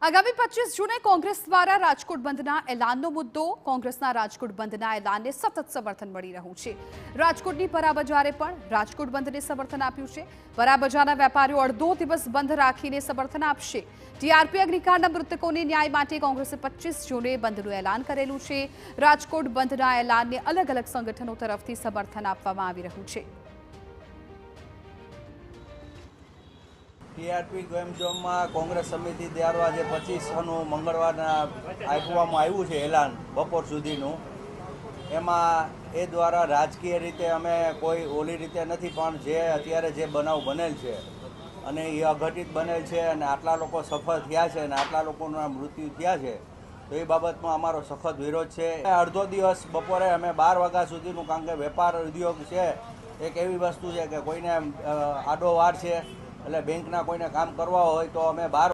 આગામી 25 જૂને કોંગ્રેસ દ્વારા રાજકોટ બંધના એલાનનો મુદ્દો કોંગ્રેસના રાજકોટ બંધના એલાનને સતત સમર્થન મળી રહ્યું છે। રાજકોટની પરા બજારે પણ રાજકોટ બંધને સમર્થન આપ્યું છે। પરા બજારના વેપારીઓ અડધો દિવસ બંધ રાખીને સમર્થન આપશે। ટીઆરપી અગ્નિકાંડના મૃતકોને ન્યાય માટે કોંગ્રેસે 25 જૂને બંધનું એલાન કરેલું છે। રાજકોટ બંધના એલાનને અલગ અલગ સંગઠનો તરફથી સમર્થન આપવામાં આવી રહ્યું છે। ટીઆરપી ગેમ ઝોનમાં કોંગ્રેસ સમિતિ દ્વારા જે 25નું મંગળવારના આપવામાં આવ્યું છે એલાન બપોર સુધીનું, એમાં એ દ્વારા રાજકીય રીતે અમે કોઈ ઓલી રીતે નથી, પણ જે અત્યારે જે બનાવ બનેલ છે અને એ અઘટિત બનેલ છે અને આટલા લોકો સફળ થયા છે અને આટલા લોકોના મૃત્યુ થયા છે, તો એ બાબતમાં અમારો સખત વિરોધ છે। અડધો દિવસ બપોરે અમે 12 વાગ્યા સુધીનું, કારણ કે વેપાર ઉદ્યોગ છે એક એવી વસ્તુ છે કે કોઈને આડો વાર છે, એટલે બેંકના કોઈને કામ કરવા હોય તો અમે 12